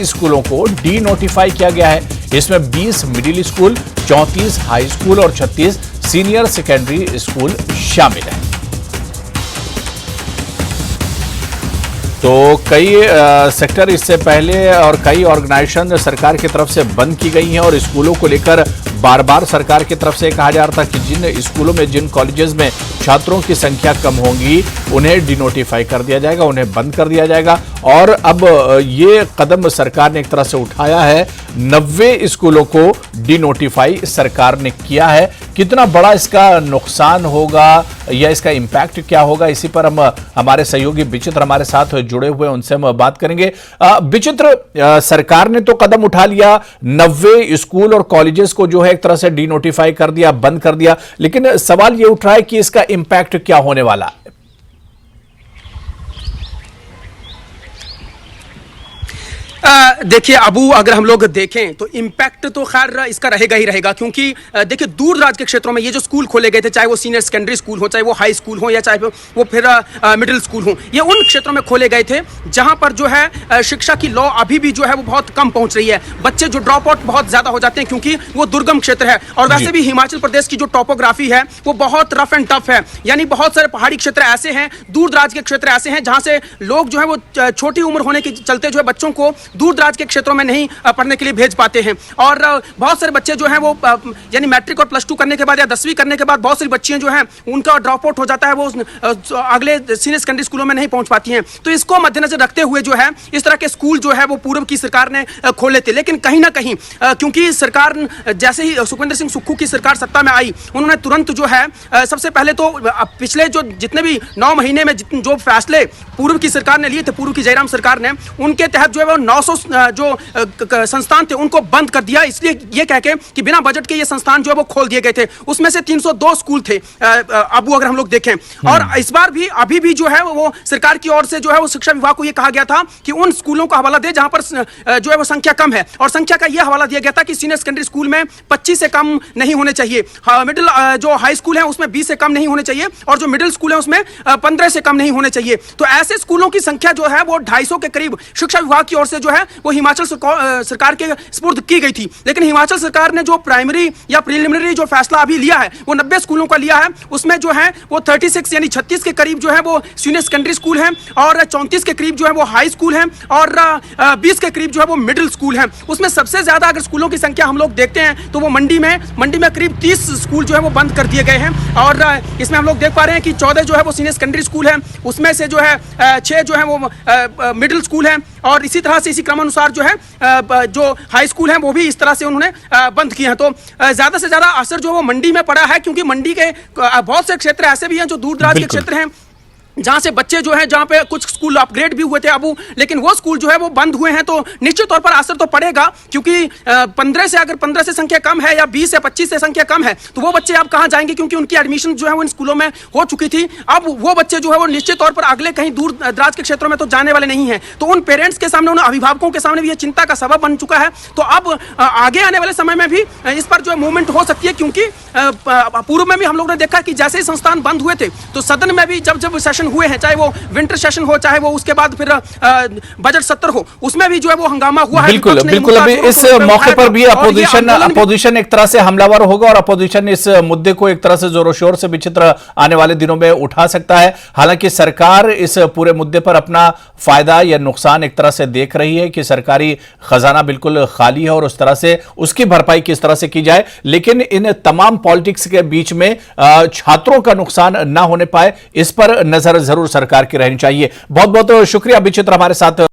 स्कूलों को D notify किया गया है। इसमें 20 मिडिल स्कूल, 34 हाई स्कूल और 36 सीनियर सेकेंडरी स्कूल शामिल है। तो कई सेक्टर इससे पहले और कई ऑर्गेनाइजेशन सरकार की तरफ से बंद की गई हैं और स्कूलों को लेकर बार बार सरकार की तरफ से कहा जा रहा था कि जिन स्कूलों में, जिन कॉलेजेस में छात्रों की संख्या कम होगी उन्हें डिनोटिफाई कर दिया जाएगा, उन्हें बंद कर दिया जाएगा। और अब ये कदम सरकार ने एक तरह से उठाया है। 90 स्कूलों को डिनोटिफाई सरकार ने किया है। कितना बड़ा इसका नुकसान होगा या इसका इंपैक्ट क्या होगा, इसी पर हम हमारे सहयोगी विचित्र हमारे साथ जुड़े हुए, उनसे हम बात करेंगे। विचित्र, सरकार ने तो कदम उठा लिया, 90 स्कूल और कॉलेजेस को जो है एक तरह से डिनोटिफाई कर दिया, बंद कर दिया, लेकिन सवाल यह उठ रहा है कि इसका इंपैक्ट क्या होने वाला है। देखिए अबू, अगर हम लोग देखें तो इम्पैक्ट तो खैर इसका रहेगा ही रहेगा, क्योंकि देखिए दूर दराज के क्षेत्रों में ये जो स्कूल खोले गए थे, चाहे वो सीनियर सेकेंडरी स्कूल हो, चाहे वो हाई स्कूल हो, या चाहे वो फिर मिडिल स्कूल हो, ये उन क्षेत्रों में खोले गए थे जहां पर जो है शिक्षा की लौ अभी भी जो है वो बहुत कम पहुंच रही है। बच्चे जो ड्रॉप आउट बहुत ज्यादा हो जाते हैं क्योंकि वो दुर्गम क्षेत्र है। और वैसे भी हिमाचल प्रदेश की जो टॉपोग्राफी है वो बहुत रफ एंड टफ है, यानी बहुत सारे पहाड़ी क्षेत्र ऐसे हैं, दूर दराज के क्षेत्र ऐसे हैं जहां से लोग जो है वो छोटी उम्र होने के चलते जो है बच्चों को दूर दराज के क्षेत्रों में नहीं पढ़ने के लिए भेज पाते हैं। और बहुत सारे बच्चे जो हैं वो यानी मैट्रिक और +2 करने के बाद या 10वीं करने के बाद बहुत सारी बच्चियां जो हैं उनका ड्रॉप आउट हो जाता है, वो अगले सीनियर सेकेंडरी स्कूलों में नहीं पहुंच पाती हैं। तो इसको मद्देनजर रखते हुए जो है इस तरह के स्कूल जो है वो पूर्व की सरकार ने खोले थे। लेकिन कहीं ना कहीं क्योंकि सरकार जैसे ही सुखविंदर सिंह सुक्खू की सरकार सत्ता में आई, उन्होंने तुरंत जो है सबसे पहले तो पिछले जो जितने भी 9 महीने में जो फैसले पूर्व की सरकार ने लिए थे, पूर्व की जयराम सरकार ने, उनके तहत जो है वो 900 जो संस्थान थे उनको बंद कर दिया, इसलिए ये कह के कि बिना बजट के ये संस्थान जो है वो खोल दिए गए थे। उसमें से 302 स्कूल थे अबू, अगर हम लोग देखें। और इस बार भी अभी भी जो है वो सरकार की ओर से जो है वो शिक्षा विभाग को ये कहा गया था कि उन स्कूलों का हवाला दे जहां पर जो है वो संख्या कम है, और संख्या का ये हवाला दिया गया था कि सीनियर सेकेंडरी स्कूल में 25 से कम नहीं होने चाहिए, मिडिल जो हाई स्कूल है उसमें 20 से कम नहीं होने चाहिए, और जो मिडिल स्कूल है उसमें 15 से कम नहीं होने चाहिए। तो ऐसे स्कूलों की संख्या जो है वो 250 के करीब शिक्षा विभाग की ओर से जो है वो हिमाचल सरकार के स्पुर्द की गई थी। लेकिन हिमाचल सरकार ने जो प्राइमरी या प्रीलिमिनरी जो फैसला अभी लिया है वो 90 स्कूलों का लिया है। उसमें जो है वो 36 यानी 36 के करीब जो है वो सीनियर सेकेंडरी स्कूल हैं, और 34 के करीब जो है वो हाई स्कूल हैं, और 20 के करीब जो है वो मिडिल स्कूल हैं। उसमें सबसे ज्यादा अगर स्कूलों की संख्या हम लोग देखते हैं तो वो मंडी में करीब 30 स्कूल जो है वो बंद कर दिए गए हैं। और इसमें हम लोग देख पा रहे हैं कि 14 जो है वो सीनियर सेकेंडरी स्कूल है, उसमें से जो है 6 जो है वो मिडिल स्कूल है, और इसी तरह से इसी क्रमानुसार जो है जो हाई स्कूल हैं वो भी इस तरह से उन्होंने बंद किए हैं। तो ज्यादा से ज्यादा असर जो वो मंडी में पड़ा है, क्योंकि मंडी के बहुत से क्षेत्र ऐसे भी हैं जो दूर दराज के क्षेत्र हैं जहां से बच्चे जो हैं, जहां पे कुछ स्कूल अपग्रेड भी हुए थे अबू, लेकिन वो स्कूल जो है वो बंद हुए हैं। तो निश्चित तौर पर असर तो पड़ेगा, क्योंकि 15 से संख्या कम है या 20 से 25 से संख्या कम है तो वो बच्चे अब कहां जाएंगे, क्योंकि उनकी एडमिशन जो है वो इन स्कूलों में हो चुकी थी। अब वो बच्चे जो है वो निश्चित तौर पर अगले कहीं दूर दराज के क्षेत्रों में तो जाने वाले नहीं है। तो उन पेरेंट्स के सामने, उन अभिभावकों के सामने भी ये चिंता का सबब बन चुका है। तो अब आगे आने वाले समय में भी इस पर जो है मूवमेंट हो सकती है, क्योंकि पूर्व में भी हम लोग ने देखा कि जैसे ही संस्थान बंद हुए थे तो सदन में भी जब सेशन हुए हैं, चाहे वो विंटर सेशन हो, चाहे वो उसके बाद फिर बजट सत्र हो, उसमें भी जो है वो हंगामा हुआ है। बिल्कुल बिल्कुल। अभी इस मौके पर भी अपोजिशन एक तरह से हमलावर होगा, और अपोजिशन इस मुद्दे को एक तरह से जोरों शोर से विचित्र आने वाले दिनों में उठा सकता है। हालांकि सरकार इस पूरे मुद्दे पर अपना फायदा या नुकसान एक तरह से देख रही है कि सरकारी खजाना बिल्कुल खाली है और उस तरह से उसकी भरपाई किस तरह से की जाए। लेकिन इन तमाम पॉलिटिक्स के बीच में छात्रों का नुकसान ना होने पाए, इस पर नजर जरूर सरकार की रहनी चाहिए। बहुत बहुत शुक्रिया विचित्र हमारे साथ